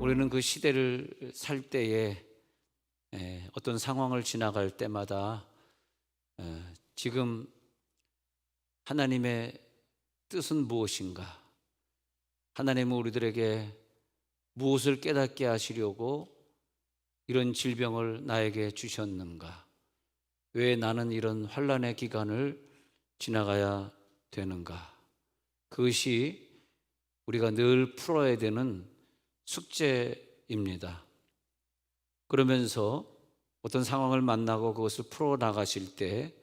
우리는 그 시대를 살 때에 어떤 상황을 지나갈 때마다 지금 하나님의 뜻은 무엇인가? 하나님은 우리들에게 무엇을 깨닫게 하시려고 이런 질병을 나에게 주셨는가? 왜 나는 이런 환난의 기간을 지나가야 되는가? 그것이 우리가 늘 풀어야 되는 숙제입니다. 그러면서 어떤 상황을 만나고 그것을 풀어나가실 때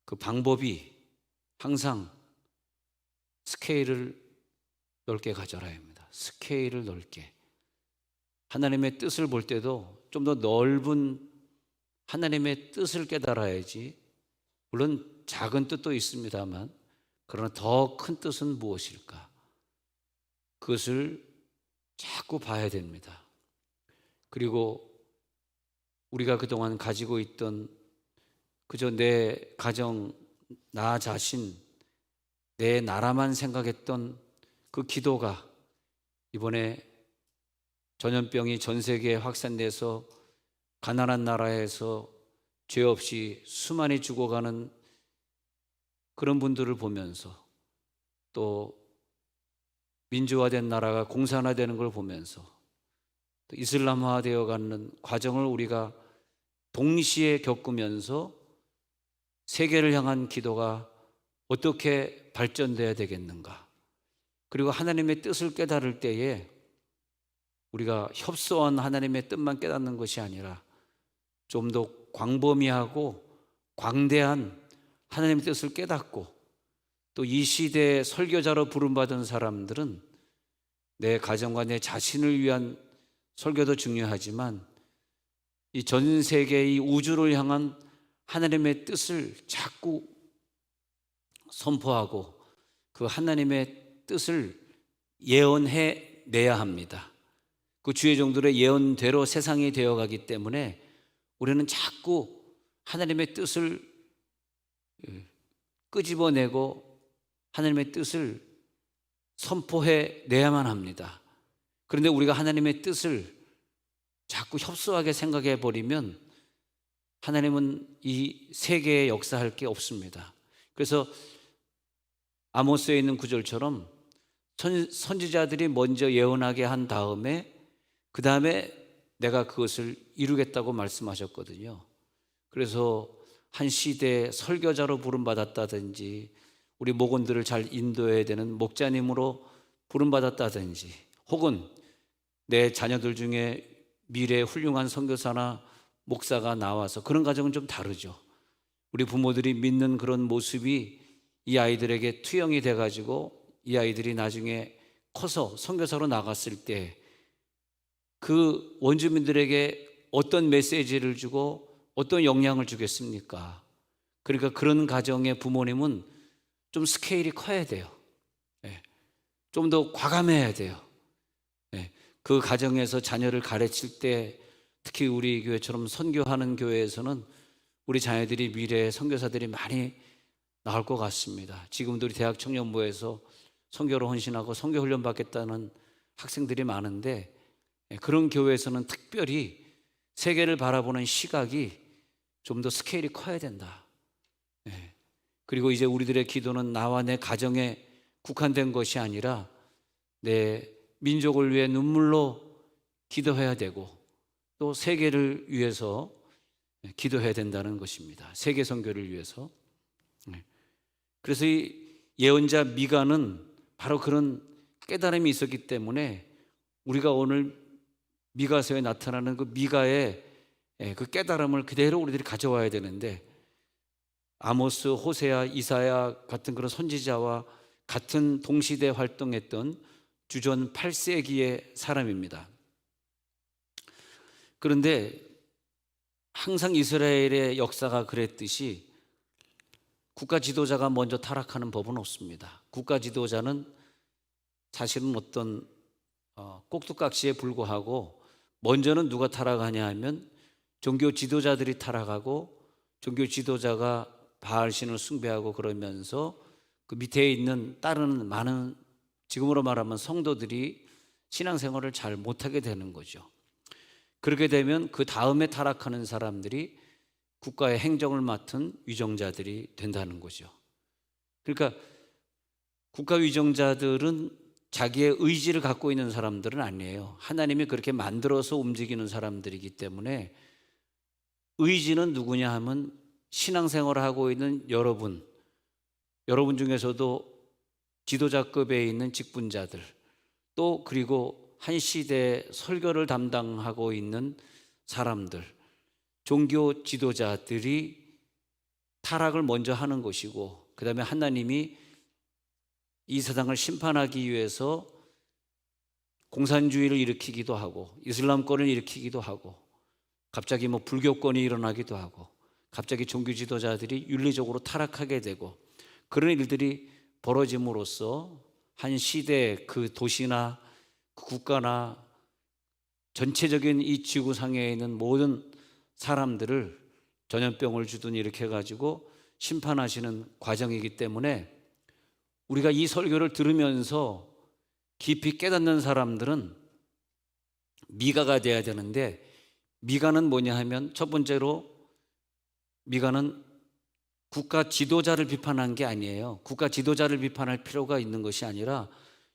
그 방법이 항상 스케일을 넓게 가져라 합니다. 스케일을 넓게. 하나님의 뜻을 볼 때도 좀 더 넓은 하나님의 뜻을 깨달아야지. 물론 작은 뜻도 있습니다만 그러나 더 큰 뜻은 무엇일까? 그것을 자꾸 봐야 됩니다. 그리고 우리가 그동안 가지고 있던 그저 내 가정, 나 자신, 내 나라만 생각했던 그 기도가 이번에 전염병이 전 세계에 확산돼서 가난한 나라에서 죄 없이 수많이 죽어가는 그런 분들을 보면서 또 민주화된 나라가 공산화되는 걸 보면서 또 이슬람화되어 가는 과정을 우리가 동시에 겪으면서 세계를 향한 기도가 어떻게 발전돼야 되겠는가? 그리고 하나님의 뜻을 깨달을 때에 우리가 협소한 하나님의 뜻만 깨닫는 것이 아니라 좀 더 광범위하고 광대한 하나님의 뜻을 깨닫고 또 이 시대의 설교자로 부름받은 사람들은 내 가정과 내 자신을 위한 설교도 중요하지만 이 전 세계의 이 우주를 향한 하나님의 뜻을 자꾸 선포하고 그 하나님의 뜻을 예언해 내야 합니다. 그 주의 종들의 예언대로 세상이 되어가기 때문에 우리는 자꾸 하나님의 뜻을 끄집어내고 하나님의 뜻을 선포해 내야만 합니다. 그런데 우리가 하나님의 뜻을 자꾸 협소하게 생각해 버리면 하나님은 이 세계에 역사할 게 없습니다. 그래서 아모스에 있는 구절처럼 선지자들이 먼저 예언하게 한 다음에 그 다음에 내가 그것을 이루겠다고 말씀하셨거든요. 그래서 한 시대에 설교자로 부름받았다든지 우리 목원들을 잘 인도해야 되는 목자님으로 부름받았다든지 혹은 내 자녀들 중에 미래의 훌륭한 선교사나 목사가 나와서 그런 가정은 좀 다르죠. 우리 부모들이 믿는 그런 모습이 이 아이들에게 투영이 돼가지고 이 아이들이 나중에 커서 선교사로 나갔을 때 그 원주민들에게 어떤 메시지를 주고 어떤 영향을 주겠습니까? 그러니까 그런 가정의 부모님은 좀 스케일이 커야 돼요. 좀 더 과감해야 돼요. 그 가정에서 자녀를 가르칠 때 특히 우리 교회처럼 선교하는 교회에서는 우리 자녀들이 미래의 선교사들이 많이 나올 것 같습니다. 지금도 우리 대학 청년부에서 선교로 헌신하고 선교 훈련 받겠다는 학생들이 많은데 그런 교회에서는 특별히 세계를 바라보는 시각이 좀 더 스케일이 커야 된다. 그리고 이제 우리들의 기도는 나와 내 가정에 국한된 것이 아니라 내 민족을 위해 눈물로 기도해야 되고 또 세계를 위해서 기도해야 된다는 것입니다. 세계 선교를 위해서. 그래서 이 예언자 미가는 바로 그런 깨달음이 있었기 때문에 우리가 오늘 미가서에 나타나는 그 미가의 그 깨달음을 그대로 우리들이 가져와야 되는데 아모스, 호세아, 이사야 같은 그런 선지자와 같은 동시대 활동했던 주전 8세기의 사람입니다. 그런데 항상 이스라엘의 역사가 그랬듯이 국가 지도자가 먼저 타락하는 법은 없습니다. 국가 지도자는 사실은 어떤 꼭두각시에 불과하고 먼저는 누가 타락하냐 하면 종교 지도자들이 타락하고 종교 지도자가 바알신을 숭배하고 그러면서 그 밑에 있는 따르는 많은 지금으로 말하면 성도들이 신앙생활을 잘 못하게 되는 거죠. 그렇게 되면 그 다음에 타락하는 사람들이 국가의 행정을 맡은 위정자들이 된다는 거죠. 그러니까 국가 위정자들은 자기의 의지를 갖고 있는 사람들은 아니에요. 하나님이 그렇게 만들어서 움직이는 사람들이기 때문에 의지는 누구냐 하면 신앙생활을 하고 있는 여러분 중에서도 지도자급에 있는 직분자들, 또 그리고 한 시대에 설교를 담당하고 있는 사람들, 종교 지도자들이 타락을 먼저 하는 것이고, 그 다음에 하나님이 이 세상을 심판하기 위해서 공산주의를 일으키기도 하고 이슬람권을 일으키기도 하고 갑자기 불교권이 일어나기도 하고 갑자기 종교 지도자들이 윤리적으로 타락하게 되고 그런 일들이 벌어짐으로써 한 시대의 그 도시나 그 국가나 전체적인 이 지구상에 있는 모든 사람들을 전염병을 주든 이렇게 해가지고 심판하시는 과정이기 때문에 우리가 이 설교를 들으면서 깊이 깨닫는 사람들은 미가가 돼야 되는데, 미가는 뭐냐 하면 첫 번째로 미가는 국가 지도자를 비판한 게 아니에요. 국가 지도자를 비판할 필요가 있는 것이 아니라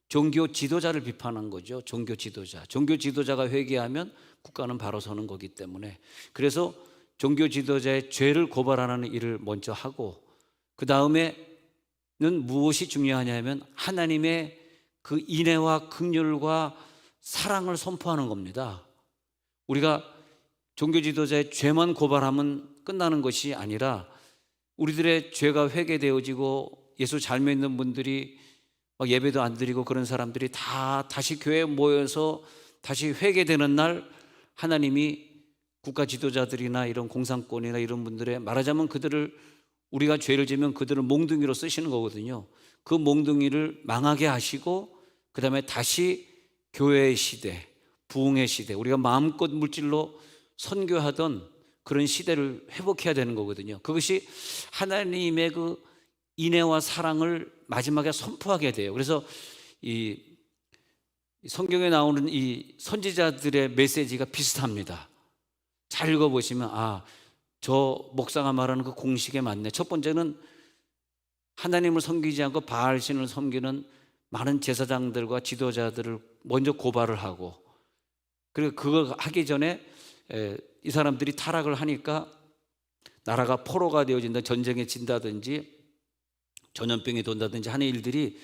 종교 지도자를 비판한 거죠. 종교 지도자가 회개하면 국가는 바로 서는 거기 때문에, 그래서 종교 지도자의 죄를 고발하는 일을 먼저 하고, 그 다음에는 무엇이 중요하냐면 하나님의 그 인애와 긍휼과 사랑을 선포하는 겁니다. 우리가 종교 지도자의 죄만 고발하면 끝나는 것이 아니라 우리들의 죄가 회개되어지고 예수 잘 믿는 분들이 막 예배도 안 드리고 그런 사람들이 다 다시 교회에 모여서 다시 회개되는 날, 하나님이 국가 지도자들이나 이런 공산권이나 이런 분들의, 말하자면 그들을, 우리가 죄를 지면 그들을 몽둥이로 쓰시는 거거든요. 그 몽둥이를 망하게 하시고 그 다음에 다시 교회의 시대, 부흥의 시대, 우리가 마음껏 물질로 선교하던 그런 시대를 회복해야 되는 거거든요. 그것이 하나님의 그 인애와 사랑을 마지막에 선포하게 돼요. 그래서 이 성경에 나오는 이 선지자들의 메시지가 비슷합니다. 잘 읽어보시면 저 목사가 말하는 그 공식에 맞네. 첫 번째는 하나님을 섬기지 않고 바알신을 섬기는 많은 제사장들과 지도자들을 먼저 고발을 하고, 그리고 그걸 하기 전에 이 사람들이 타락을 하니까 나라가 포로가 되어진다, 전쟁에 진다든지 전염병이 돈다든지 하는 일들이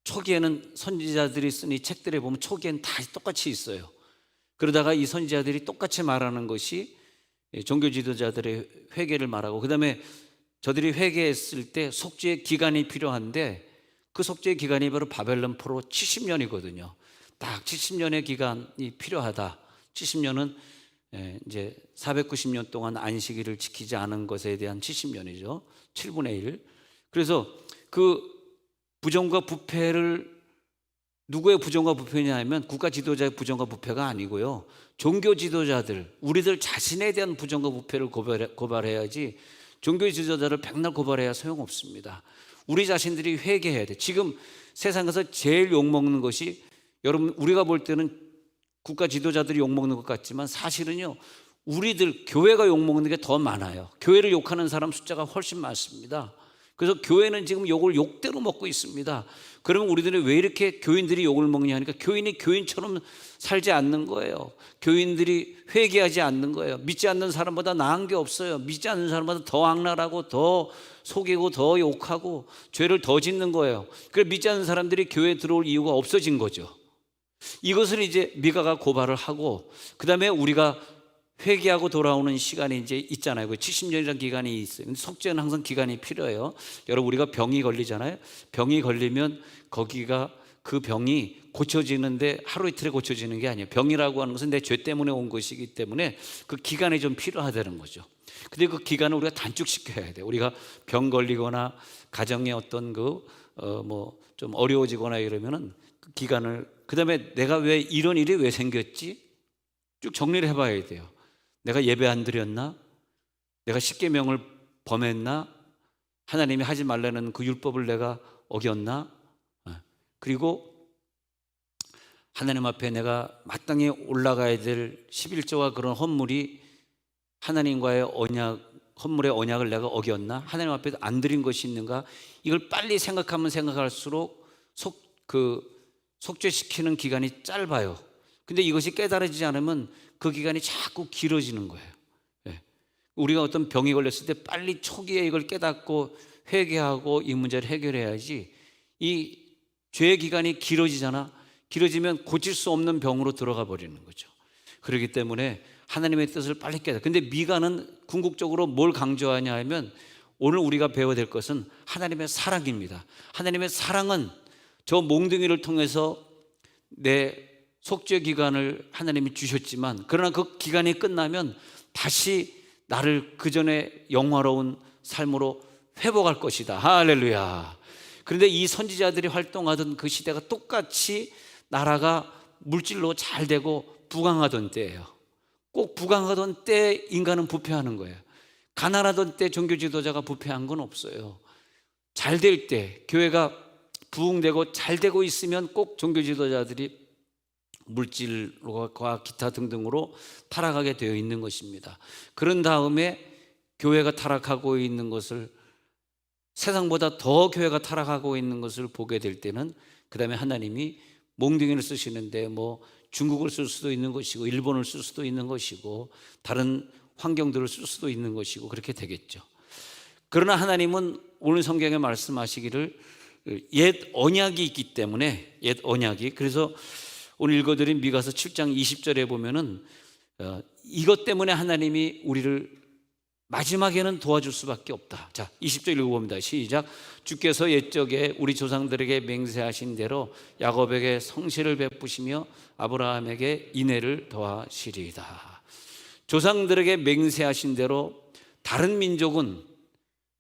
초기에는 선지자들이 쓴 이 책들에 보면 초기에는 다 똑같이 있어요. 그러다가 이 선지자들이 똑같이 말하는 것이 종교 지도자들의 회개를 말하고, 그 다음에 저들이 회개했을 때 속죄의 기간이 필요한데 그 속죄의 기간이 바로 바벨론 포로 70년이거든요. 딱 70년의 기간이 필요하다. 70년은 이제 490년 동안 안식일을 지키지 않은 것에 대한 70년이죠. 7분의 1. 그래서 그 부정과 부패를, 누구의 부정과 부패냐 하면 국가 지도자의 부정과 부패가 아니고요, 종교 지도자들, 우리들 자신에 대한 부정과 부패를 고발해야지 종교 지도자를 백날 고발해야 소용없습니다. 우리 자신들이 회개해야 돼. 지금 세상에서 제일 욕먹는 것이, 여러분 우리가 볼 때는 국가 지도자들이 욕먹는 것 같지만 사실은요, 우리들 교회가 욕먹는 게 더 많아요. 교회를 욕하는 사람 숫자가 훨씬 많습니다. 그래서 교회는 지금 욕을 욕대로 먹고 있습니다. 그러면 우리들은 왜 이렇게 교인들이 욕을 먹냐 하니까 교인이 교인처럼 살지 않는 거예요. 교인들이 회개하지 않는 거예요. 믿지 않는 사람보다 나은 게 없어요. 믿지 않는 사람보다 더 악랄하고 더 속이고 더 욕하고 죄를 더 짓는 거예요. 그래서 믿지 않는 사람들이 교회에 들어올 이유가 없어진 거죠. 이것을 이제 미가가 고발을 하고, 그 다음에 우리가 회개하고 돌아오는 시간이 이제 있잖아요. 그 70년이라는 기간이 있어요. 근데 속죄는 항상 기간이 필요해요. 여러분 우리가 병이 걸리잖아요. 병이 걸리면 거기가, 그 병이 고쳐지는데 하루 이틀에 고쳐지는 게 아니에요. 병이라고 하는 것은 내 죄 때문에 온 것이기 때문에 그 기간이 좀 필요하다는 거죠. 근데 그 기간을 우리가 단축시켜야 돼요. 우리가 병 걸리거나 가정에 어떤 좀 어려워지거나 이러면은 그 기간을, 그 다음에 내가 왜 이런 일이 왜 생겼지? 쭉 정리를 해봐야 돼요. 내가 예배 안 드렸나? 내가 십계명을 범했나? 하나님이 하지 말라는 그 율법을 내가 어겼나? 그리고 하나님 앞에 내가 마땅히 올라가야 될 11조와 그런 헌물이 하나님과의 언약, 헌물의 언약을 내가 어겼나? 하나님 앞에 안 드린 것이 있는가? 이걸 빨리 생각하면 생각할수록 속죄시키는 기간이 짧아요. 근데 이것이 깨달아지지 않으면 그 기간이 자꾸 길어지는 거예요. 예. 우리가 어떤 병이 걸렸을 때 빨리 초기에 이걸 깨닫고 회개하고 이 문제를 해결해야지, 이 죄의 기간이 길어지잖아. 길어지면 고칠 수 없는 병으로 들어가 버리는 거죠. 그렇기 때문에 하나님의 뜻을 빨리 깨달아. 근데 미가는 궁극적으로 뭘 강조하냐 하면, 오늘 우리가 배워야 될 것은 하나님의 사랑입니다. 하나님의 사랑은 저 몽둥이를 통해서 내 속죄 기간을 하나님이 주셨지만, 그러나 그 기간이 끝나면 다시 나를 그 전에 영화로운 삶으로 회복할 것이다. 할렐루야. 그런데 이 선지자들이 활동하던 그 시대가 똑같이 나라가 물질로 잘 되고 부강하던 때예요. 꼭 부강하던 때 인간은 부패하는 거예요. 가난하던 때 종교 지도자가 부패한 건 없어요. 잘 될 때, 교회가 부흥되고 잘 되고 있으면 꼭 종교 지도자들이 물질과 기타 등등으로 타락하게 되어 있는 것입니다. 그런 다음에 교회가 타락하고 있는 것을, 세상보다 더 교회가 타락하고 있는 것을 보게 될 때는, 그 다음에 하나님이 몽둥이를 쓰시는데 뭐 중국을 쓸 수도 있는 것이고, 일본을 쓸 수도 있는 것이고, 다른 환경들을 쓸 수도 있는 것이고, 그렇게 되겠죠. 그러나 하나님은 오늘 성경에 말씀하시기를 옛 언약이 있기 때문에, 옛 언약이, 그래서 오늘 읽어드린 미가서 7장 20절에 보면은 이것 때문에 하나님이 우리를 마지막에는 도와줄 수밖에 없다. 자, 20절 읽어봅니다. 시작. 주께서 옛적에 우리 조상들에게 맹세하신 대로 야곱에게 성실을 베푸시며 아브라함에게 인애를 더하시리이다. 조상들에게 맹세하신 대로, 다른 민족은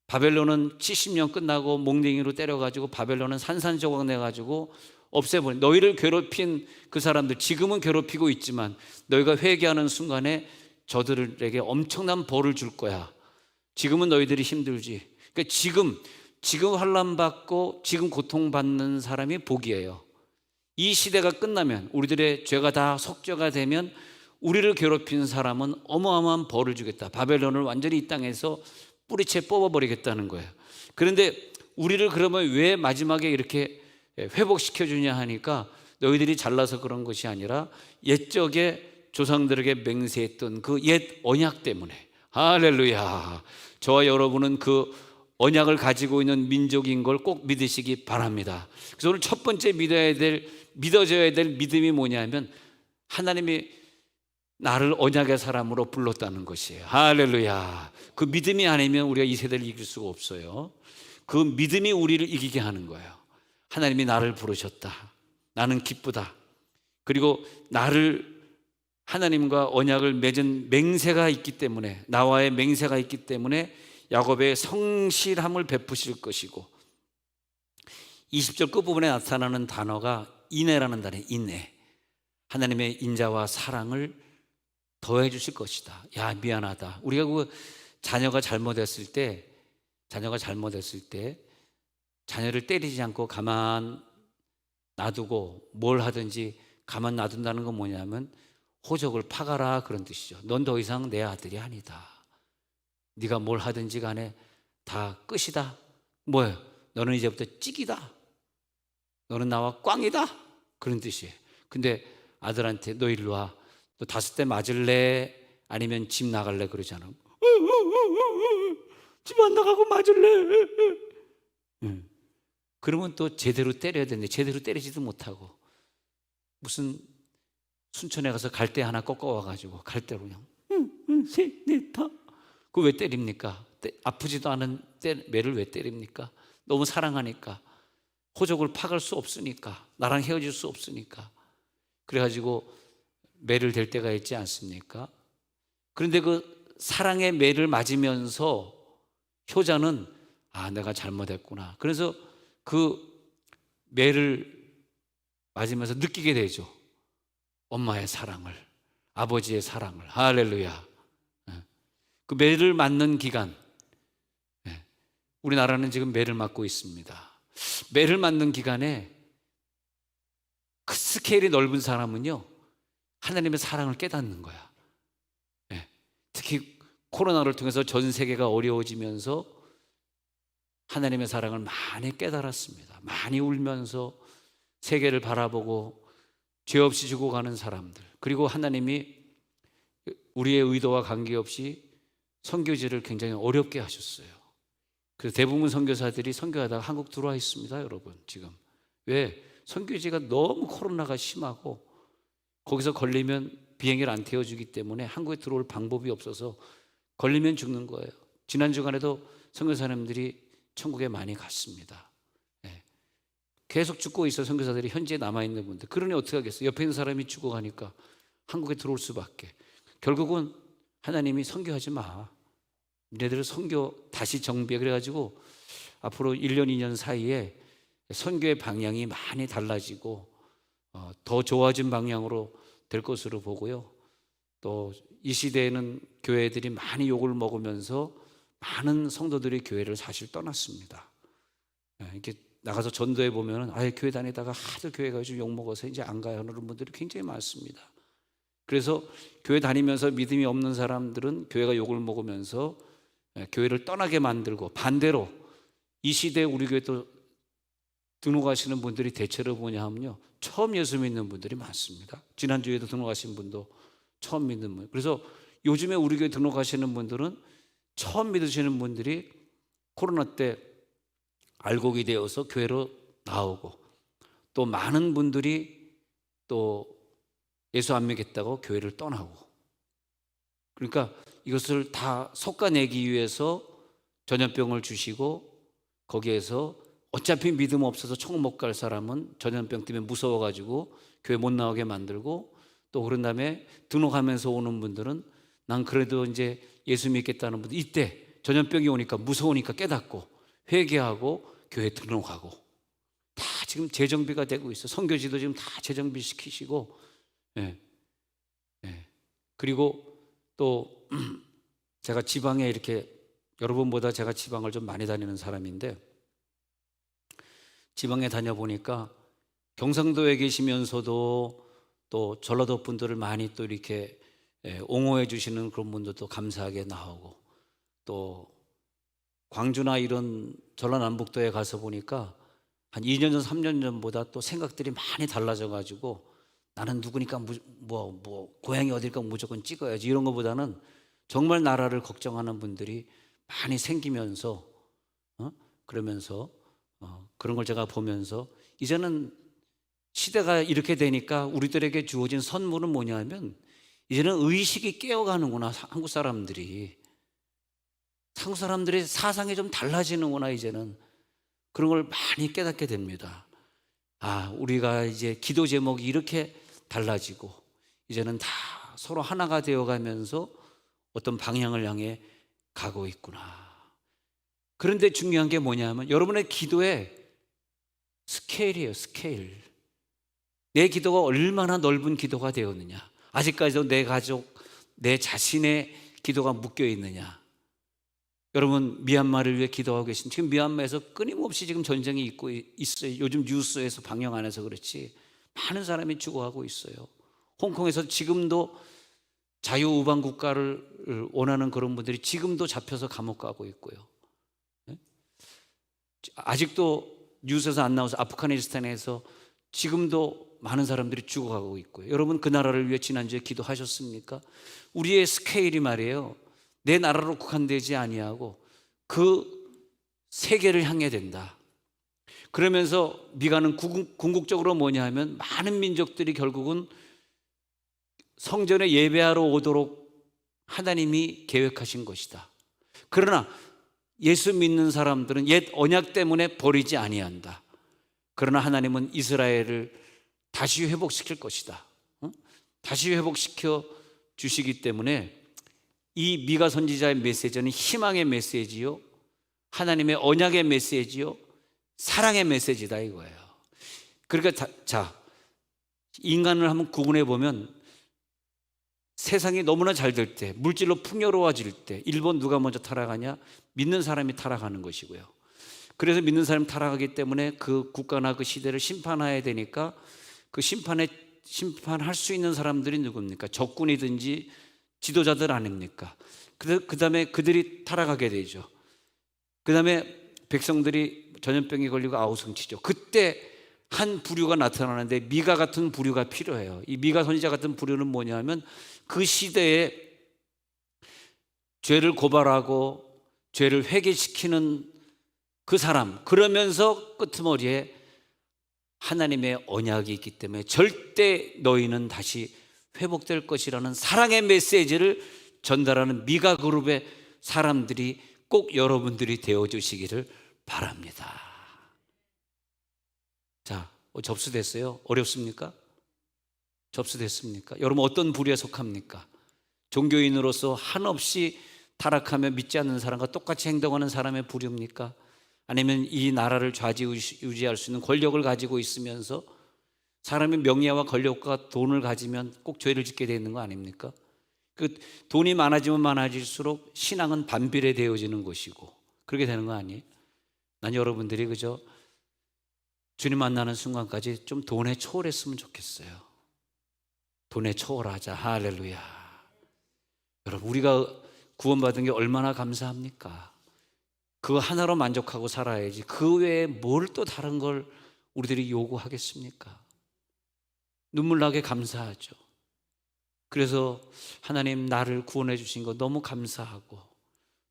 바벨론은 70년 끝나고 몽둥이로 때려가지고 바벨론은 산산조각 내가지고 없애버린, 너희를 괴롭힌 그 사람들 지금은 괴롭히고 있지만 너희가 회개하는 순간에 저들에게 엄청난 벌을 줄 거야. 지금은 너희들이 힘들지. 그러니까 지금 환난받고 지금 고통받는 사람이 복이에요. 이 시대가 끝나면, 우리들의 죄가 다 속죄가 되면 우리를 괴롭힌 사람은 어마어마한 벌을 주겠다. 바벨론을 완전히 이 땅에서 뿌리채 뽑아버리겠다는 거예요. 그런데 우리를 그러면 왜 마지막에 이렇게 회복시켜 주냐 하니까, 너희들이 잘나서 그런 것이 아니라 옛적에 조상들에게 맹세했던 그 옛 언약 때문에. 할렐루야. 저와 여러분은 그 언약을 가지고 있는 민족인 걸 꼭 믿으시기 바랍니다. 그래서 오늘 첫 번째 믿어져야 될 믿음이 뭐냐면, 하나님이 나를 언약의 사람으로 불렀다는 것이에요. 할렐루야. 그 믿음이 아니면 우리가 이 세대를 이길 수가 없어요. 그 믿음이 우리를 이기게 하는 거예요. 하나님이 나를 부르셨다. 나는 기쁘다. 그리고 나를 하나님과 언약을 맺은 맹세가 있기 때문에, 나와의 맹세가 있기 때문에 야곱의 성실함을 베푸실 것이고, 20절 끝부분에 나타나는 단어가 인애라는 단어예요. 인애. 하나님의 인자와 사랑을 더해 주실 것이다. 야, 미안하다. 우리가 그 자녀가 잘못했을 때 자녀를 때리지 않고 가만 놔두고 뭘 하든지 가만 놔둔다는 건 뭐냐면 호적을 파가라, 그런 뜻이죠. 넌 더 이상 내 아들이 아니다. 네가 뭘 하든지 간에 다 끝이다. 뭐예요? 너는 이제부터 찍이다. 너는 나와 꽝이다. 그런 뜻이에요. 근데 아들한테 너 일로 와. 너 5대 맞을래? 아니면 집 나갈래? 그러잖아. 집 안 나가고 맞을래? 그러면 또 제대로 때려야 되는데 제대로 때리지도 못하고, 무슨 순천에 가서 갈대 하나 꺾어와가지고 갈대로 그냥 셋, 넷, 다. 그거 왜 때립니까? 아프지도 않은 매를 왜 때립니까? 너무 사랑하니까. 호적을 파갈 수 없으니까. 나랑 헤어질 수 없으니까. 그래가지고 매를 댈 때가 있지 않습니까? 그런데 그 사랑의 매를 맞으면서 효자는 내가 잘못했구나. 그래서 그 매를 맞으면서 느끼게 되죠. 엄마의 사랑을, 아버지의 사랑을. 할렐루야. 그 매를 맞는 기간, 우리나라는 지금 매를 맞고 있습니다. 매를 맞는 기간에 그 스케일이 넓은 사람은요, 하나님의 사랑을 깨닫는 거야. 예. 특히 코로나를 통해서 전 세계가 어려워지면서 하나님의 사랑을 많이 깨달았습니다. 많이 울면서 세계를 바라보고 죄 없이 죽어가는 사람들, 그리고 하나님이 우리의 의도와 관계없이 선교지를 굉장히 어렵게 하셨어요. 그래서 대부분 선교사들이 선교하다가 한국 들어와 있습니다, 여러분. 지금 왜? 선교지가 너무 코로나가 심하고 거기서 걸리면 비행기를 안 태워주기 때문에 한국에 들어올 방법이 없어서 걸리면 죽는 거예요. 지난 주간에도 선교사님들이 천국에 많이 갔습니다. 네. 계속 죽고 있어, 선교사들이 현지에 남아있는 분들. 그러니 어떻게 하겠어요? 옆에 있는 사람이 죽어가니까 한국에 들어올 수밖에. 결국은 하나님이 선교하지 마, 너희들을 선교 다시 정비해. 그래가지고 앞으로 1년 2년 사이에 선교의 방향이 많이 달라지고 더 좋아진 방향으로 될 것으로 보고요. 또 이 시대에는 교회들이 많이 욕을 먹으면서 많은 성도들이 교회를 사실 떠났습니다. 이렇게 나가서 전도해 보면 교회 다니다가 하도 교회가 요즘 욕 먹어서 이제 안 가요 하는 분들이 굉장히 많습니다. 그래서 교회 다니면서 믿음이 없는 사람들은 교회가 욕을 먹으면서 교회를 떠나게 만들고, 반대로 이 시대에 우리 교회 또 등록하시는 분들이 대체로 뭐냐 하면요, 처음 예수 믿는 분들이 많습니다. 지난주에도 등록하신 분도 처음 믿는 분. 그래서 요즘에 우리 교회 등록하시는 분들은 처음 믿으시는 분들이 코로나 때 알곡이 되어서 교회로 나오고, 또 많은 분들이 또 예수 안 믿겠다고 교회를 떠나고, 그러니까 이것을 다 솎아내기 위해서 전염병을 주시고, 거기에서 어차피 믿음 없어서 천국 못 갈 사람은 전염병 때문에 무서워가지고 교회 못 나오게 만들고, 또 그런 다음에 등록하면서 오는 분들은 난 그래도 이제 예수 믿겠다는 분들, 이때 전염병이 오니까 무서우니까 깨닫고 회개하고 교회 등록하고, 다 지금 재정비가 되고 있어. 선교지도 지금 다 재정비 시키시고. 예. 예. 그리고 또 제가 지방에 이렇게, 여러분보다 제가 지방을 좀 많이 다니는 사람인데, 지방에 다녀보니까 경상도에 계시면서도 또 전라도 분들을 많이 또 이렇게 옹호해 주시는 그런 분들도 감사하게 나오고, 또 광주나 이런 전라남북도에 가서 보니까 한 2년 전 3년 전보다 또 생각들이 많이 달라져 가지고, 나는 누구니까 고향이 어딜까 무조건 찍어야지, 이런 것보다는 정말 나라를 걱정하는 분들이 많이 생기면서 그러면서 그런 걸 제가 보면서, 이제는 시대가 이렇게 되니까 우리들에게 주어진 선물은 뭐냐면, 이제는 의식이 깨어가는구나. 한국 사람들이 사상이 좀 달라지는구나. 이제는 그런 걸 많이 깨닫게 됩니다. 우리가 이제 기도 제목이 이렇게 달라지고, 이제는 다 서로 하나가 되어가면서 어떤 방향을 향해 가고 있구나. 그런데 중요한 게 뭐냐면, 여러분의 기도의 스케일이에요. 스케일. 내 기도가 얼마나 넓은 기도가 되었느냐, 아직까지도 내 가족, 내 자신의 기도가 묶여 있느냐. 여러분, 미얀마를 위해 기도하고 계신, 지금 미얀마에서 끊임없이 지금 전쟁이 있고 있어요. 요즘 뉴스에서 방영 안 해서 그렇지 많은 사람이 죽어가고 있어요. 홍콩에서 지금도 자유우방 국가를 원하는 그런 분들이 지금도 잡혀서 감옥 가고 있고요. 아직도 뉴스에서 안 나와서 아프가니스탄에서 지금도 많은 사람들이 죽어가고 있고요. 여러분, 그 나라를 위해 지난주에 기도하셨습니까? 우리의 스케일이 말이에요, 내 나라로 국한되지 아니하고 그 세계를 향해 된다. 그러면서 미가는 궁극적으로 뭐냐 하면, 많은 민족들이 결국은 성전에 예배하러 오도록 하나님이 계획하신 것이다. 그러나 예수 믿는 사람들은 옛 언약 때문에 버리지 아니한다. 그러나 하나님은 이스라엘을 다시 회복시킬 것이다. 다시 회복시켜 주시기 때문에 이 미가 선지자의 메시지는 희망의 메시지요, 하나님의 언약의 메시지요, 사랑의 메시지다 이거예요. 그러니까 인간을 한번 구분해 보면, 세상이 너무나 잘 될 때, 물질로 풍요로워질 때 일본 누가 먼저 타락하냐? 믿는 사람이 타락하는 것이고요. 그래서 믿는 사람이 타락하기 때문에 그 국가나 그 시대를 심판해야 되니까 그 심판할 수 있는 사람들이 누굽니까? 적군이든지 지도자들 아닙니까? 그 다음에 그들이 타락하게 되죠. 그 다음에 백성들이 전염병에 걸리고 아우성치죠. 그때 한 부류가 나타나는데 미가 같은 부류가 필요해요. 이 미가 선지자 같은 부류는 뭐냐면 그 시대에 죄를 고발하고 죄를 회개시키는 그 사람, 그러면서 끄트머리에 하나님의 언약이 있기 때문에 절대 너희는 다시 회복될 것이라는 사랑의 메시지를 전달하는 미가 그룹의 사람들이 꼭 여러분들이 되어주시기를 바랍니다. 자, 접수됐어요? 어렵습니까? 접수됐습니까? 여러분 어떤 부류에 속합니까? 종교인으로서 한없이 타락하며 믿지 않는 사람과 똑같이 행동하는 사람의 부류입니까? 아니면 이 나라를 좌지우지할 수 있는 권력을 가지고 있으면서 사람의 명예와 권력과 돈을 가지면 꼭 죄를 짓게 되는 거 아닙니까? 그 돈이 많아지면 많아질수록 신앙은 반비례되어지는 것이고 그렇게 되는 거 아니에요? 난 여러분들이 그저 주님 만나는 순간까지 좀 돈에 초월했으면 좋겠어요. 돈에 초월하자. 할렐루야. 여러분 우리가 구원받은 게 얼마나 감사합니까? 그거 하나로 만족하고 살아야지 그 외에 뭘 또 다른 걸 우리들이 요구하겠습니까? 눈물 나게 감사하죠. 그래서 하나님 나를 구원해 주신 거 너무 감사하고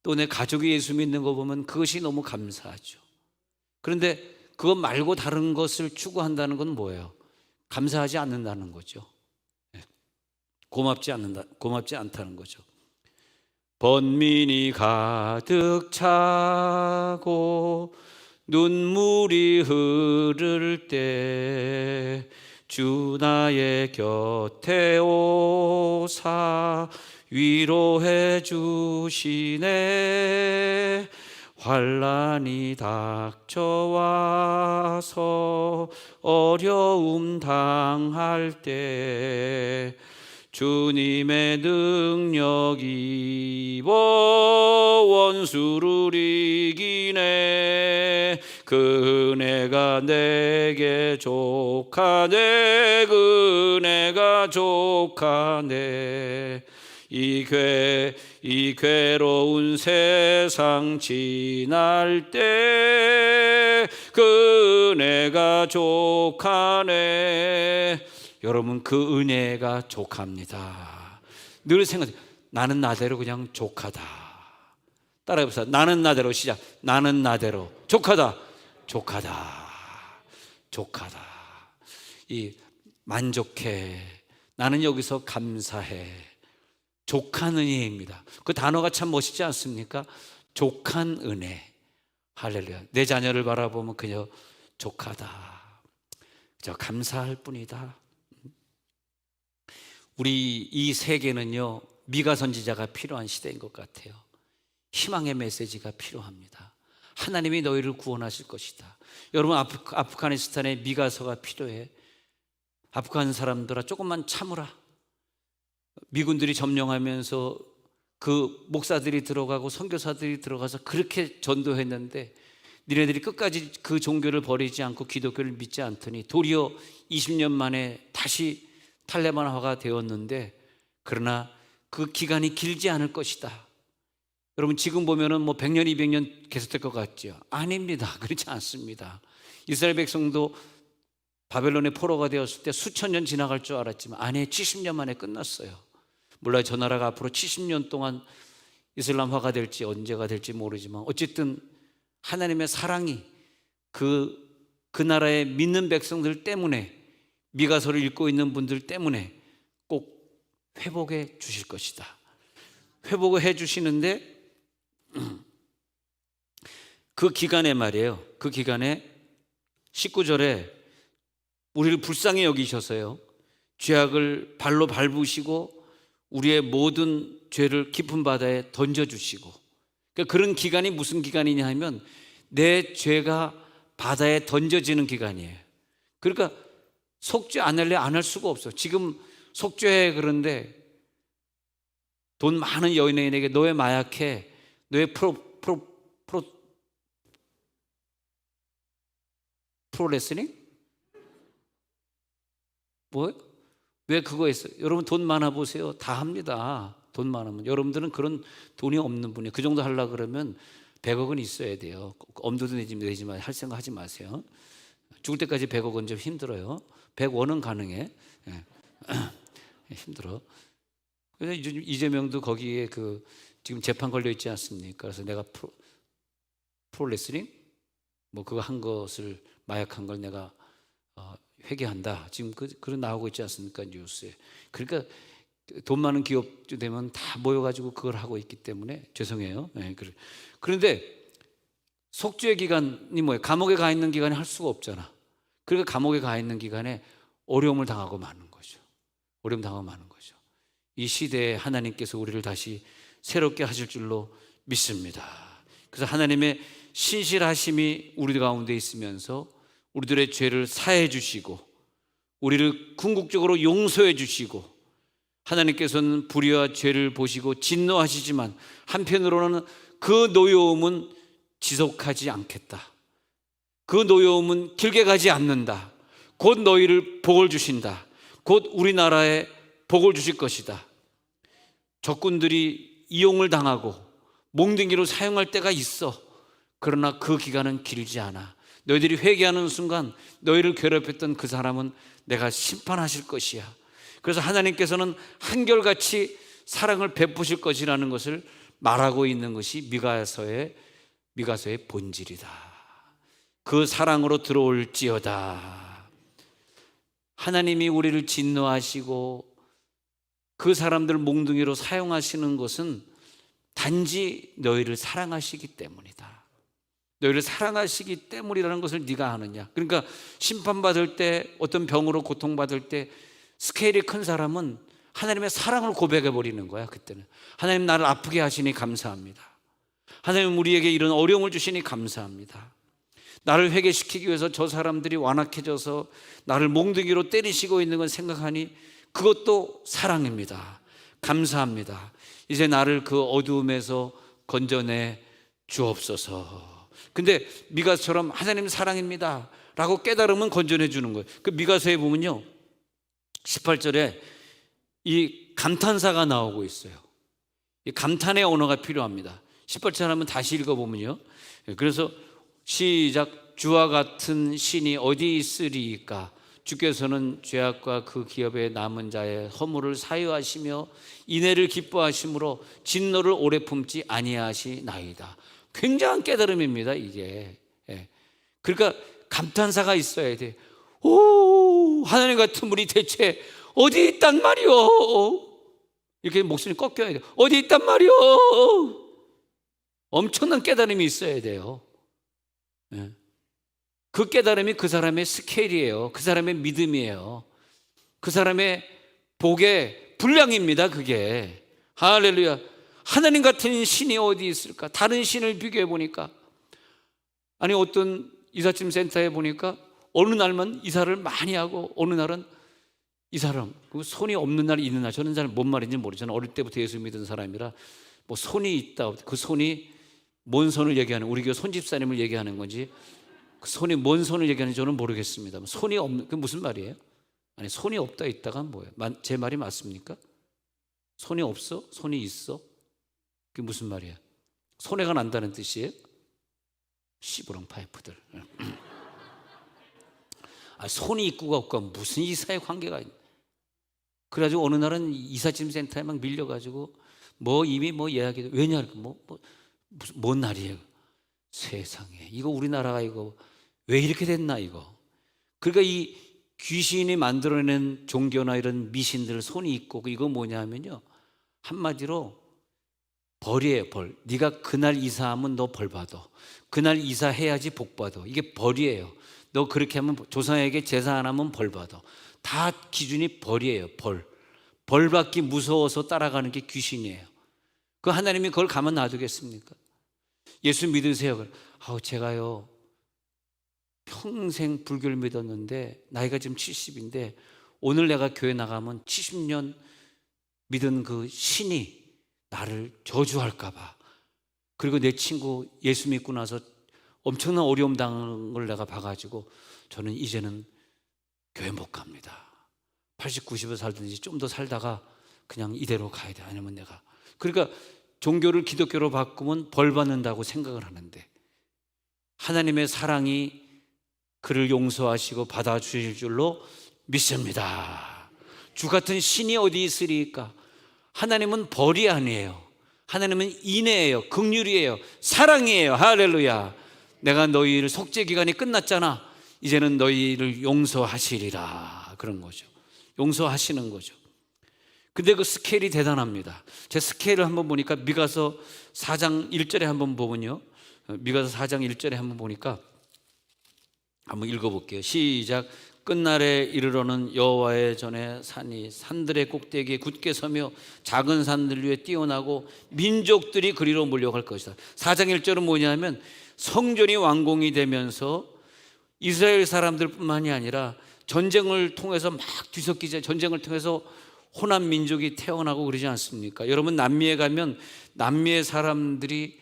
또 내 가족이 예수 믿는 거 보면 그것이 너무 감사하죠. 그런데 그것 말고 다른 것을 추구한다는 건 뭐예요? 감사하지 않는다는 거죠. 고맙지 않다는 거죠. 번민이 가득 차고 눈물이 흐를 때 주 나의 곁에 오사 위로해 주시네. 환난이 닥쳐와서 어려움 당할 때 주님의 능력 입어 원수를 이기네. 그 은혜가 내게 족하네. 그 은혜가 족하네. 이 괴로운 세상 지날 때 그 은혜가 족하네. 여러분 그 은혜가 족합니다. 늘 생각해 나는 나대로 그냥 족하다. 따라해보세요. 나는 나대로 시작. 나는 나대로 족하다. 족하다. 족하다. 이 만족해. 나는 여기서 감사해. 족한 은혜입니다. 그 단어가 참 멋있지 않습니까? 족한 은혜. 할렐루야. 내 자녀를 바라보면 그저 족하다. 그저 감사할 뿐이다. 우리 이 세계는요 미가 선지자가 필요한 시대인 것 같아요. 희망의 메시지가 필요합니다. 하나님이 너희를 구원하실 것이다. 여러분 아프가니스탄에 미가서가 필요해. 아프간 사람들아 조금만 참으라. 미군들이 점령하면서 그 목사들이 들어가고 선교사들이 들어가서 그렇게 전도했는데 니네들이 끝까지 그 종교를 버리지 않고 기독교를 믿지 않더니 도리어 20년 만에 다시 탈레반화가 되었는데 그러나 그 기간이 길지 않을 것이다. 여러분 지금 보면은 뭐 100년 200년 계속될 것 같죠? 아닙니다. 그렇지 않습니다. 이스라엘 백성도 바벨론의 포로가 되었을 때 수천 년 지나갈 줄 알았지만 아니 70년 만에 끝났어요. 몰라요. 저 나라가 앞으로 70년 동안 이슬람화가 될지 언제가 될지 모르지만 어쨌든 하나님의 사랑이 그 나라의 믿는 백성들 때문에 미가서를 읽고 있는 분들 때문에 꼭 회복해 주실 것이다. 회복을 해 주시는데 그 기간에 말이에요. 그 기간에 19절에 우리를 불쌍히 여기셔서요 죄악을 발로 밟으시고 우리의 모든 죄를 깊은 바다에 던져주시고 그러니까 그런 기간이 무슨 기간이냐 하면 내 죄가 바다에 던져지는 기간이에요. 그러니까 속죄 안 할래 안 할 수가 없어. 지금 속죄해 그런데 돈 많은 여인에게 너의 마약해 너의 프로레슬링? 뭐? 왜 그거 했어요? 여러분 돈 많아 보세요. 다 합니다. 돈 많으면. 여러분들은 그런 돈이 없는 분이 그 정도 하려고 그러면 100억은 있어야 돼요. 엄두도 내지만 할 생각 하지 마세요. 죽을 때까지 100억은 좀 힘들어요. 100원은 가능해. 예. 힘들어. 그래서 이재명도 거기에 그 지금 재판 걸려 있지 않습니까? 그래서 내가 프로레슬링 뭐 그거 한 것을 마약한 걸 내가 회개한다. 지금 그런 나오고 있지 않습니까? 뉴스에. 그러니까 돈 많은 기업 되면 다 모여가지고 그걸 하고 있기 때문에 죄송해요. 네, 그런데 속죄 기간이 뭐예요? 감옥에 가 있는 기간에 할 수가 없잖아. 그러니까 감옥에 가 있는 기간에 어려움을 당하고 마는 거죠. 어려움 당하고 마는 거죠. 이 시대에 하나님께서 우리를 다시 새롭게 하실 줄로 믿습니다. 그래서 하나님의 신실하심이 우리 가운데 있으면서 우리들의 죄를 사해 주시고 우리를 궁극적으로 용서해 주시고 하나님께서는 불의와 죄를 보시고 진노하시지만 한편으로는 그 노여움은 지속하지 않겠다. 그 노여움은 길게 가지 않는다. 곧 너희를 복을 주신다. 곧 우리나라에 복을 주실 것이다. 적군들이 이용을 당하고 몽둥이로 사용할 때가 있어. 그러나 그 기간은 길지 않아. 너희들이 회개하는 순간 너희를 괴롭혔던 그 사람은 내가 심판하실 것이야. 그래서 하나님께서는 한결같이 사랑을 베푸실 것이라는 것을 말하고 있는 것이 미가서의 본질이다. 그 사랑으로 들어올지어다. 하나님이 우리를 진노하시고 그 사람들 몽둥이로 사용하시는 것은 단지 너희를 사랑하시기 때문이다. 너희를 사랑하시기 때문이라는 것을 네가 아느냐. 그러니까 심판받을 때 어떤 병으로 고통받을 때 스케일이 큰 사람은 하나님의 사랑을 고백해 버리는 거야. 그때는 하나님 나를 아프게 하시니 감사합니다. 하나님 우리에게 이런 어려움을 주시니 감사합니다. 나를 회개시키기 위해서 저 사람들이 완악해져서 나를 몽둥이로 때리시고 있는 건 생각하니 그것도 사랑입니다. 감사합니다. 이제 나를 그 어두움에서 건져내 주옵소서. 근데 미가처럼 하나님 사랑입니다 라고 깨달으면 건져내 주는 거예요. 그 미가서에 보면요 18절에 이 감탄사가 나오고 있어요. 이 감탄의 언어가 필요합니다. 18절 한번 다시 읽어보면요 그래서 시작. 주와 같은 신이 어디 있으리이까. 주께서는 죄악과 그 기업에 남은 자의 허물을 사유하시며 인애를 기뻐하심으로 진노를 오래 품지 아니하시나이다. 굉장한 깨달음입니다 이게. 그러니까 감탄사가 있어야 돼. 오, 하나님 같은 분이 대체 어디 있단 말이오. 이렇게 목소리 꺾여야 돼. 어디 있단 말이오. 엄청난 깨달음이 있어야 돼요. 그 깨달음이 그 사람의 스케일이에요. 그 사람의 믿음이에요. 그 사람의 복의 분량입니다. 그게. 할렐루야. 하나님 같은 신이 어디 있을까? 다른 신을 비교해 보니까 아니 어떤 이삿짐 센터에 보니까 어느 날만 이사를 많이 하고 어느 날은 이사를 그 손이 없는 날 있는 날. 저는 잘 뭔 말인지 모르죠. 저는 어릴 때부터 예수 믿은 사람이라 뭐 손이 있다. 그 손이 뭔 손을 얘기하는, 우리 교회 손집사님을 얘기하는 건지 그 손이 뭔 손을 얘기하는지 저는 모르겠습니다. 손이 없는, 그 무슨 말이에요? 아니 손이 없다 있다가 뭐예요? 제 말이 맞습니까? 손이 없어? 손이 있어? 그게 무슨 말이에요? 손해가 난다는 뜻이에요? 시부렁 파이프들. 손이 있고가 없고 무슨 이사의 관계가 있냐. 그래가지고 어느 날은 이삿짐 센터에 막 밀려가지고 뭐 이미 뭐 예약이 왜냐 무슨 뭔 날이에요? 세상에 이거 우리나라가 이거 왜 이렇게 됐나 이거. 그러니까 이 귀신이 만들어낸 종교나 이런 미신들 손이 있고 이거 뭐냐면요 한마디로 벌이에요. 벌. 네가 그날 이사하면 너 벌 받아. 그날 이사해야지 복 받아. 이게 벌이에요. 너 그렇게 하면 조상에게 제사 안 하면 벌 받아. 다 기준이 벌이에요. 벌 받기 무서워서 따라가는 게 귀신이에요. 그 하나님이 그걸 가만 놔두겠습니까? 예수 믿으세요. 제가요 평생 불교를 믿었는데 나이가 지금 70인데 오늘 내가 교회 나가면 70년 믿은 그 신이 나를 저주할까 봐. 그리고 내 친구 예수 믿고 나서 엄청난 어려움 당하는 걸 내가 봐가지고 저는 이제는 교회 못 갑니다. 80, 90을 살든지 좀 더 살다가 그냥 이대로 가야 돼. 아니면 내가. 그러니까 종교를 기독교로 바꾸면 벌 받는다고 생각을 하는데 하나님의 사랑이 그를 용서하시고 받아주실 줄로 믿습니다. 주 같은 신이 어디 있으리까? 하나님은 벌이 아니에요. 하나님은 인애예요. 긍휼이에요. 사랑이에요. 할렐루야. 내가 너희를 속죄 기간이 끝났잖아. 이제는 너희를 용서하시리라. 그런 거죠. 용서하시는 거죠. 근데 그 스케일이 대단합니다. 제 스케일을 한번 보니까 미가서 4장 1절에 한번 보면요, 미가서 4장 1절에 한번 보니까 한번 읽어볼게요. 시작. 끝날에 이르러는 여호와의 전에 산이 산들의 꼭대기에 굳게 서며 작은 산들 위에 뛰어나고 민족들이 그리로 몰려갈 것이다. 4장 1절은 뭐냐면 성전이 완공이 되면서 이스라엘 사람들뿐만이 아니라 전쟁을 통해서 막 뒤섞이지, 전쟁을 통해서 호남 민족이 태어나고 그러지 않습니까? 여러분 남미에 가면 남미의 사람들이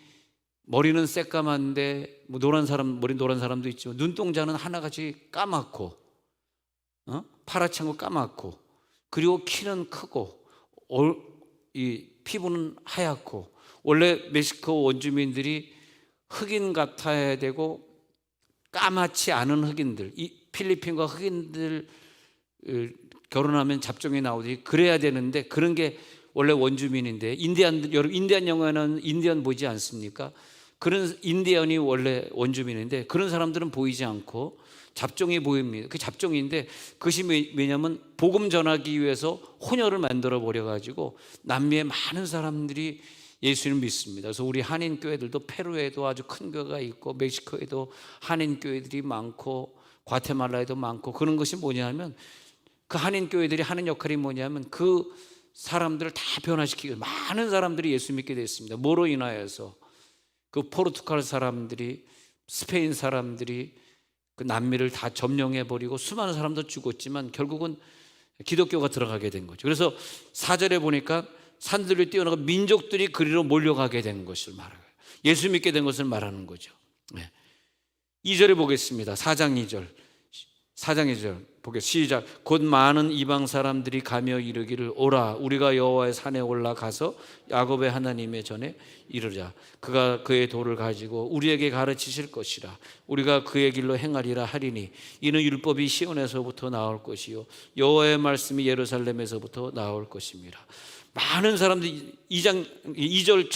머리는 새까만데 뭐 노란 사람, 머리 노란 사람도 있지만 눈동자는 하나같이 까맣고 파랗지 않고 까맣고, 그리고 키는 크고 이 피부는 하얗고, 원래 멕시코 원주민들이 흑인 같아야 되고 까맣지 않은 흑인들, 이 필리핀과 흑인들 결혼하면 잡종이 나오듯이 그래야 되는데 그런 게 원래 원주민인데, 인디안들, 여러분 인디안 영화는 인디안 보지 않습니까? 그런 인디언이 원래 원주민인데 그런 사람들은 보이지 않고 잡종이 보입니다. 그 잡종인데 그것이 왜냐하면 복음 전하기 위해서 혼혈을 만들어 버려 가지고 남미의 많은 사람들이 예수님을 믿습니다. 그래서 우리 한인 교회들도 페루에도 아주 큰 교회가 있고 멕시코에도 한인 교회들이 많고 과테말라에도 많고, 그런 것이 뭐냐면 그 한인 교회들이 하는 역할이 뭐냐면 그 사람들을 다 변화시키고 많은 사람들이 예수 믿게 됐습니다. 뭐로 인하여서 그 포르투갈 사람들이, 스페인 사람들이 그 남미를 다 점령해 버리고 수많은 사람도 죽었지만 결국은 기독교가 들어가게 된 거죠. 그래서 4절에 보니까 산들을 뛰어나가 민족들이 그리로 몰려가게 된 것을 말해요. 예수 믿게 된 것을 말하는 거죠. 2절에 보겠습니다. 4장 2절. 4장 2절 보겠습니다. 시작. 곧 많은 이방 사람들이 가며 이르기를 오라 우리가 여호와의 산에 올라가서 야곱의 하나님의 전에 이르자. 그가 그의 도를 가지고 우리에게 가르치실 것이라. 우리가 그의 길로 행하리라 하리니 이는 율법이 시온에서부터 나올 것이요 여호와의 말씀이 예루살렘에서부터 나올 것입니다. 많은 사람들이 2절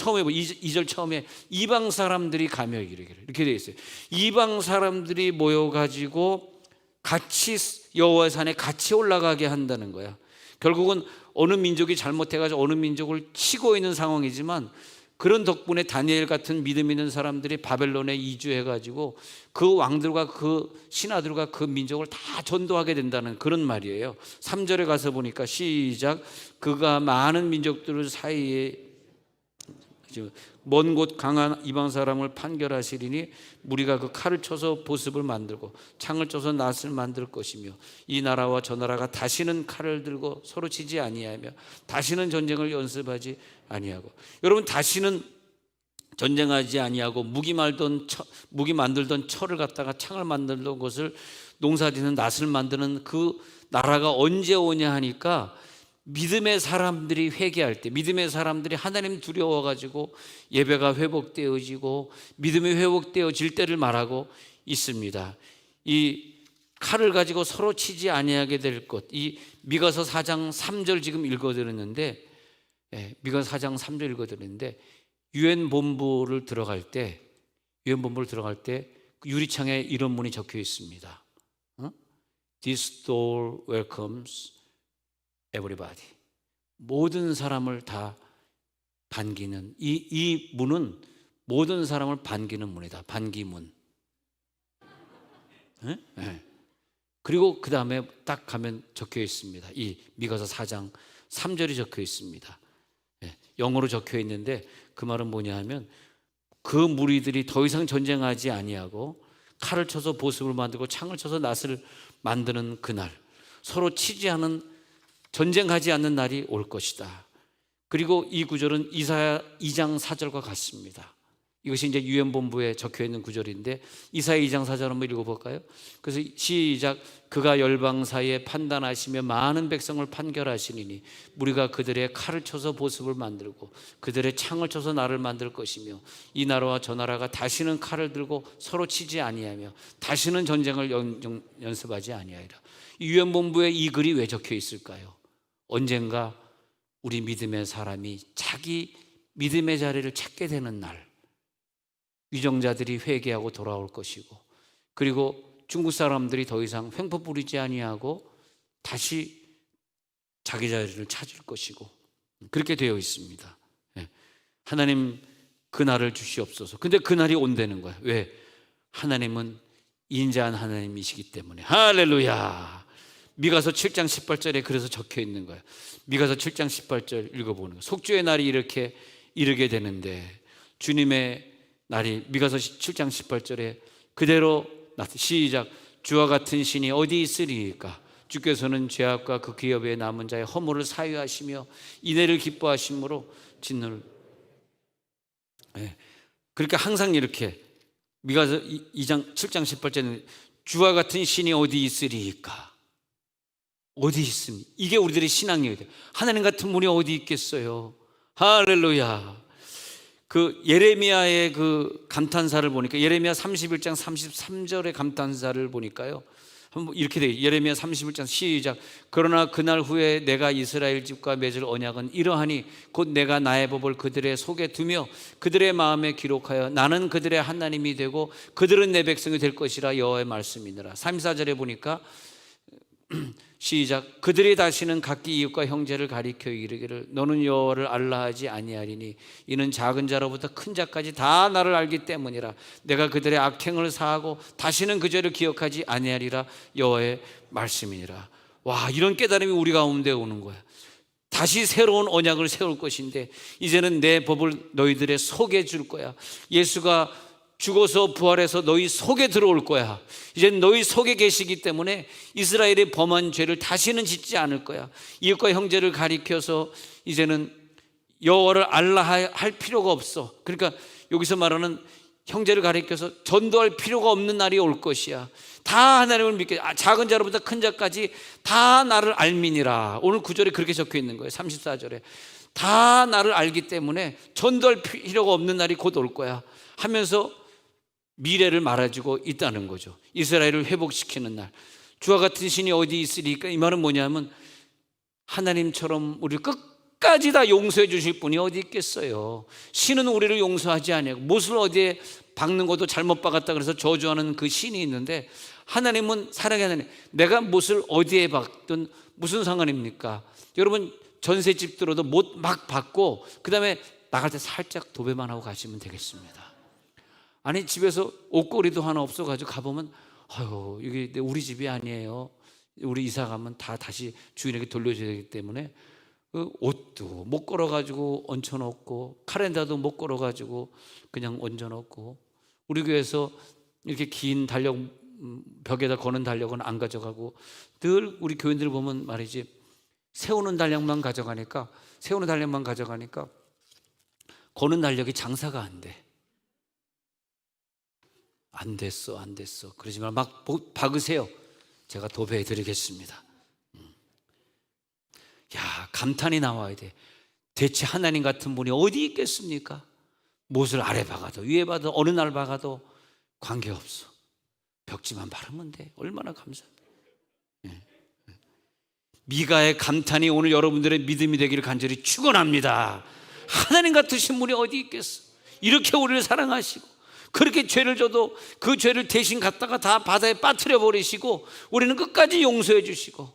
처음에 이방 사람들이 가며 이르기를, 이렇게 되어 있어요. 이방 사람들이 모여가지고 같이 여호와의 산에 같이 올라가게 한다는 거야. 결국은 어느 민족이 잘못해가지고 어느 민족을 치고 있는 상황이지만 그런 덕분에 다니엘 같은 믿음 있는 사람들이 바벨론에 이주해가지고 그 왕들과 그 신하들과 그 민족을 다 전도하게 된다는 그런 말이에요. 3절에 가서 보니까 시작. 그가 많은 민족들 사이에 먼 곳 강한 이방 사람을 판결하시리니 무리가 그 칼을 쳐서 보습을 만들고 창을 쳐서 낫을 만들 것이며 이 나라와 저 나라가 다시는 칼을 들고 서로 치지 아니하며 다시는 전쟁을 연습하지 아니하고. 여러분, 다시는 전쟁하지 아니하고 무기 만들던 철을 갖다가 창을 만들던 것을 농사짓는 낫을 만드는 그 나라가 언제 오냐 하니까 믿음의 사람들이 회개할 때, 믿음의 사람들이 하나님 두려워가지고 예배가 회복되어지고 믿음이 회복되어질 때를 말하고 있습니다. 이 칼을 가지고 서로 치지 아니하게 될 것, 이 미가서 4장 3절 지금 읽어드렸는데, 미가서 4장 3절 읽어드렸는데 유엔 본부를 들어갈 때 유리창에 이런 문이 적혀 있습니다. This door welcomes everybody. 모든 사람을 다 반기는 이 문은 모든 사람을 반기는 문이다. 반기문. 그리고 그 다음에 딱 가면 적혀 있습니다. 이 미가서 4장 3절이 적혀 있습니다. 영어로 적혀 있는데 그 말은 뭐냐 하면 그 무리들이 더 이상 전쟁하지 아니하고 칼을 쳐서 보습을 만들고 창을 쳐서 낫을 만드는 그날, 서로 치지 않은, 전쟁하지 않는 날이 올 것이다. 그리고 이 구절은 이사야 2장 4절과 같습니다. 이것이 이제 유엔본부에 적혀 있는 구절인데 이사야 2장 4절 한번 읽어볼까요? 그래서 시작. 그가 열방 사이에 판단하시며 많은 백성을 판결하시니니 우리가 그들의 칼을 쳐서 보습을 만들고 그들의 창을 쳐서 나를 만들 것이며 이 나라와 저 나라가 다시는 칼을 들고 서로 치지 아니하며 다시는 전쟁을 연습하지 아니하리라. 유엔본부에 이 글이 왜 적혀 있을까요? 언젠가 우리 믿음의 사람이 자기 믿음의 자리를 찾게 되는 날, 위정자들이 회개하고 돌아올 것이고, 그리고 중국 사람들이 더 이상 횡포 부리지 아니하고 다시 자기 자리를 찾을 것이고, 그렇게 되어 있습니다. 하나님 그 날을 주시옵소서. 근데 그 날이 온다는 거예요. 왜? 하나님은 인자한 하나님이시기 때문에. 할렐루야. 미가서 7장 18절에 그래서 적혀 있는 거예요. 미가서 7장 18절 읽어보는 거예요. 속죄의 날이 이렇게 이르게 되는데 주님의 날이 미가서 7장 18절에 그대로 시작. 주와 같은 신이 어디 있으리까? 주께서는 죄악과 그 기업에 남은 자의 허물을 사유하시며 인애를 기뻐하심으로 진노를. 그러니까 항상 이렇게 미가서 2장 7장 18절에 주와 같은 신이 어디 있으리까? 어디 있습니까? 이게 우리들의 신앙이어야 돼요. 하나님 같은 분이 어디 있겠어요? 할렐루야. 그 예레미야의 그 감탄사를 보니까 예레미야 31장 33절의 감탄사를 보니까요, 한번 이렇게 돼요. 예레미야 31장 시작. 그러나 그날 후에 내가 이스라엘 집과 맺을 언약은 이러하니 곧 내가 나의 법을 그들의 속에 두며 그들의 마음에 기록하여 나는 그들의 하나님이 되고 그들은 내 백성이 될 것이라 여호와의 말씀이니라. 34절에 보니까 시작. 그들이 다시는 각기 이웃과 형제를 가리켜 이르기를 너는 여호와를 알라 하지 아니하리니 이는 작은 자로부터 큰 자까지 다 나를 알기 때문이라. 내가 그들의 악행을 사하고 다시는 그 죄를 기억하지 아니하리라 여호와의 말씀이니라. 와, 이런 깨달음이 우리 가운데 오는 거야. 다시 새로운 언약을 세울 것인데 이제는 내 법을 너희들의 속에 줄 거야. 예수가 죽어서 부활해서 너희 속에 들어올 거야. 이제는 너희 속에 계시기 때문에 이스라엘의 범한 죄를 다시는 짓지 않을 거야. 이웃과 형제를 가리켜서 이제는 여호와를 알라 할 필요가 없어. 그러니까 여기서 말하는 형제를 가리켜서 전도할 필요가 없는 날이 올 것이야. 다 하나님을 믿게, 작은 자로부터 큰 자까지 다 나를 알미니라. 오늘 구절에 그렇게 적혀 있는 거예요. 34절에 다 나를 알기 때문에 전도할 필요가 없는 날이 곧 올 거야 하면서 미래를 말해주고 있다는 거죠. 이스라엘을 회복시키는 날. 주와 같은 신이 어디 있으리까? 이 말은 뭐냐면 하나님처럼 우리를 끝까지 다 용서해 주실 분이 어디 있겠어요. 신은 우리를 용서하지 아니하고 못을 어디에 박는 것도 잘못 박았다 그래서 저주하는 그 신이 있는데 하나님은 사랑의 하나님. 내가 못을 어디에 박든 무슨 상관입니까? 여러분 전셋집 들어도 못 막 박고 그 다음에 나갈 때 살짝 도배만 하고 가시면 되겠습니다. 아니 집에서 옷걸이도 하나 없어가지고 가보면 아유 이게 우리 집이 아니에요. 우리 이사 가면 다 다시 주인에게 돌려줘야 되기 때문에 그 옷도 못 걸어가지고 얹혀놓고 카렌다도 못 걸어가지고 그냥 얹어놓고 우리 교회에서 이렇게 긴 달력 벽에다 거는 달력은 안 가져가고 늘 우리 교인들 보면 말이지 세우는 달력만 가져가니까 거는 달력이 장사가 안 돼. 안 됐어. 그러지만 막 박으세요. 제가 도배해 드리겠습니다. 야, 감탄이 나와야 돼. 대체 하나님 같은 분이 어디 있겠습니까? 못을 아래 박아도 위에 박아도 어느 날 박아도 관계없어. 벽지만 바르면 돼. 얼마나 감사합니다. 미가의 감탄이 오늘 여러분들의 믿음이 되기를 간절히 축원합니다. 하나님 같으신 분이 어디 있겠어? 이렇게 우리를 사랑하시고 그렇게 죄를 져도 그 죄를 대신 갖다가 다 바다에 빠뜨려 버리시고 우리는 끝까지 용서해 주시고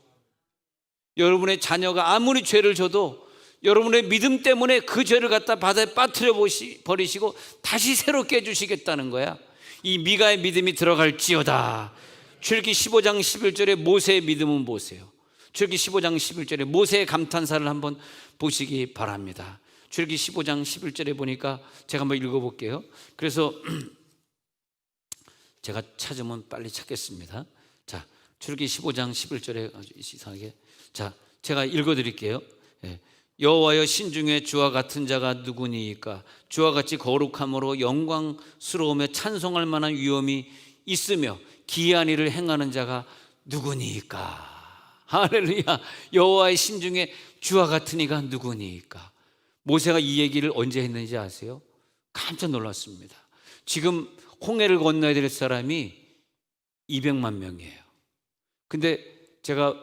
여러분의 자녀가 아무리 죄를 져도 여러분의 믿음 때문에 그 죄를 갖다 바다에 빠뜨려 버리시고 다시 새롭게 해주시겠다는 거야. 이 미가의 믿음이 들어갈지어다. 출애굽기 15장 11절에 모세의 믿음은 보세요. 출애굽기 15장 11절에 모세의 감탄사를 한번 보시기 바랍니다. 출애굽기 15장 11절에 보니까 제가 한번 읽어볼게요. 그래서 제가 찾으면 빨리 찾겠습니다. 자, 출애굽기 15장 11절에 아주 이상하게 자, 제가 읽어드릴게요. 여호와여 신중에 주와 같은 자가 누구니이까? 주와 같이 거룩함으로 영광스러우며 찬송할 만한 위엄이 있으며 기이한 일을 행하는 자가 누구니이까? 할렐루야. 여호와의 신중에 주와 같은 이가 누구니이까? 모세가 이 얘기를 언제 했는지 아세요? 깜짝 놀랐습니다. 지금 홍해를 건너야 될 사람이 200만 명이에요. 근데 제가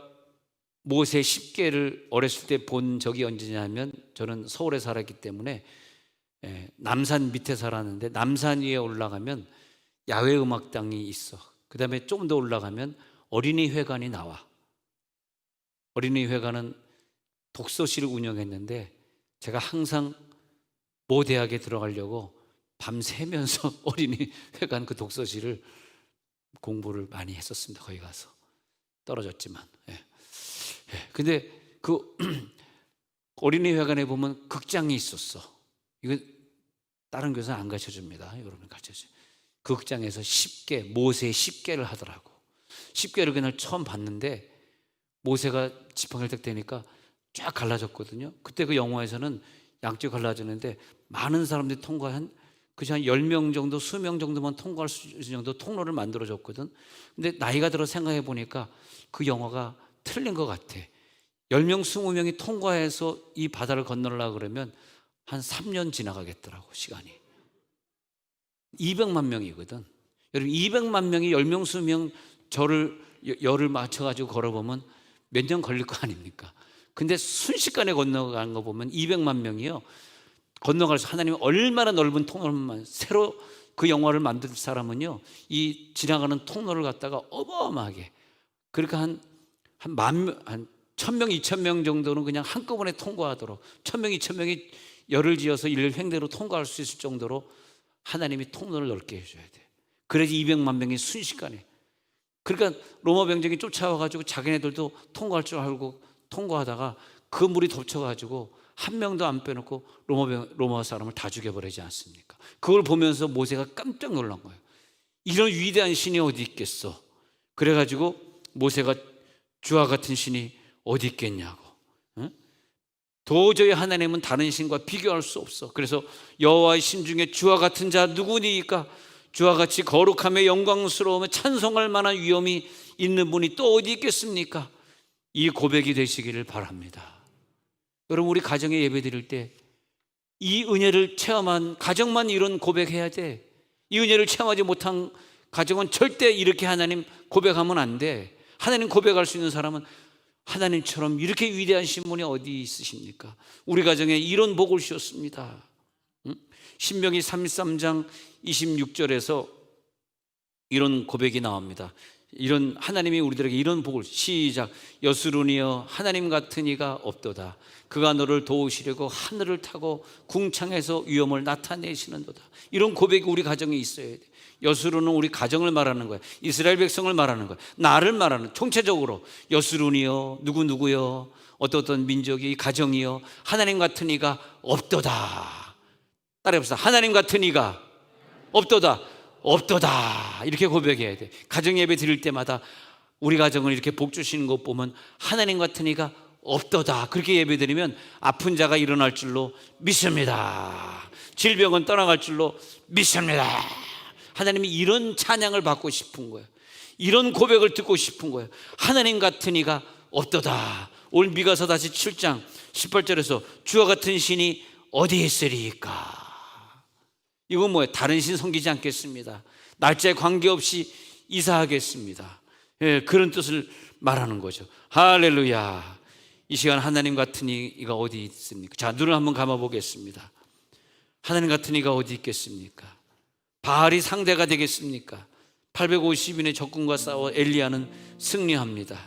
모세 10계를 어렸을 때 본 적이 언제냐면, 저는 서울에 살았기 때문에 남산 밑에 살았는데, 남산 위에 올라가면 야외 음악당이 있어. 그 다음에 좀 더 올라가면 어린이 회관이 나와. 어린이 회관은 독서실을 운영했는데, 제가 항상 모 대학에 들어가려고 밤새면서 어린이 회관 그 독서실을 공부를 많이 했었습니다. 거기 가서 떨어졌지만. 근데 그 어린이 회관에 보면 극장이 있었어. 이거 다른 교사는 안 가르쳐줍니다. 여러분 가르쳐줘요. 그 극장에서 10개, 모세의 10계를 하더라고. 10계를 그날 처음 봤는데, 모세가 지팡이를 딱 대니까 쫙 갈라졌거든요. 그때 그 영화에서는 양쪽 갈라졌는데, 많은 사람들이 통과한, 그저 한 10명 정도, 수명 정도만 통과할 수 있는 정도 통로를 만들어줬거든. 근데 나이가 들어 생각해 보니까 그 영화가 틀린 것 같아. 10명, 20명이 통과해서 이 바다를 건너려고 그러면 한 3년 지나가겠더라고, 시간이. 200만 명이거든. 여러분, 200만 명이 10명, 20명 열을 맞춰가지고 걸어보면 몇 년 걸릴 거 아닙니까? 근데 순식간에 건너간 거 보면 200만 명이요, 건너갈수, 하나님이 얼마나 넓은 통로만, 새로 그 영화를 만들 사람은요, 이 지나가는 통로를 갖다가 어마어마하게, 그러니까 한 1000명, 2000명 정도는 그냥 한꺼번에 통과하도록, 1000명, 2000명이 열을 지어서 일 횡대로 통과할 수 있을 정도로 하나님이 통로를 넓게 해줘야 돼. 그래야지 200만 명이 순식간에. 그러니까 로마 병정이 쫓아와가지고 자기네들도 통과할 줄 알고 통과하다가 그 물이 덮쳐가지고 한 명도 안 빼놓고 로마 사람을 다 죽여버리지 않습니까? 그걸 보면서 모세가 깜짝 놀란 거예요. 이런 위대한 신이 어디 있겠어? 그래가지고 모세가 주와 같은 신이 어디 있겠냐고. 도저히 하나님은 다른 신과 비교할 수 없어. 그래서 여호와의 신 중에 주와 같은 자 누구니까? 주와 같이 거룩하며 영광스러우며 찬송할 만한 위엄이 있는 분이 또 어디 있겠습니까? 이 고백이 되시기를 바랍니다. 여러분, 우리 가정에 예배 드릴 때 이 은혜를 체험한 가정만 이런 고백해야 돼. 이 은혜를 체험하지 못한 가정은 절대 이렇게 하나님 고백하면 안 돼. 하나님 고백할 수 있는 사람은 하나님처럼 이렇게 위대한 신분이 어디 있으십니까? 우리 가정에 이런 복을 주셨습니다. 신명기 33장 26절에서 이런 고백이 나옵니다. 이런, 하나님이 우리들에게 이런 복을, 시작. 여수르니여 하나님 같은 이가 없도다. 그가 너를 도우시려고 하늘을 타고 궁창에서 위엄을 나타내시는도다. 이런 고백이 우리 가정에 있어야 돼. 여수르는 우리 가정을 말하는 거야. 이스라엘 백성을 말하는 거야. 나를 말하는, 총체적으로 여수르니여, 누구요, 어떤 민족이, 가정이요, 하나님 같은 이가 없도다. 따라해봅시다. 하나님 같은 이가 없도다. 없도다. 이렇게 고백해야 돼. 가정 예배 드릴 때마다 우리 가정을 이렇게 복 주시는 것 보면 하나님 같은 이가 없도다. 그렇게 예배 드리면 아픈 자가 일어날 줄로 믿습니다. 질병은 떠나갈 줄로 믿습니다. 하나님이 이런 찬양을 받고 싶은 거예요. 이런 고백을 듣고 싶은 거예요. 하나님 같은 이가 없도다. 오늘 미가서 다시 7장 18절에서 주와 같은 신이 어디 있으리까? 이건 뭐예요? 다른 신 섬기지 않겠습니다. 날짜에 관계없이 이사하겠습니다. 그런 뜻을 말하는 거죠. 할렐루야. 이 시간 하나님 같은 이가 어디 있습니까? 자, 눈을 한번 감아 보겠습니다. 하나님 같은 이가 어디 있겠습니까? 바알이 상대가 되겠습니까? 850인의 적군과 싸워 엘리야는 승리합니다.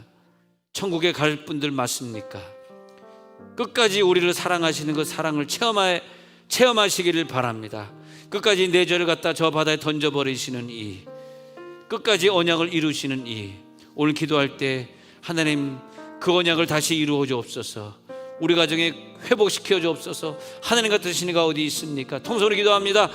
천국에 갈 분들 맞습니까? 끝까지 우리를 사랑하시는 그 사랑을 체험하시기를 바랍니다. 끝까지 내 죄를 갖다 저 바다에 던져버리시는 이, 끝까지 언약을 이루시는 이, 오늘 기도할 때 하나님 그 언약을 다시 이루어 주옵소서. 우리 가정에 회복시켜 주옵소서. 하나님 같은 신이가 어디 있습니까? 통성으로 기도합니다.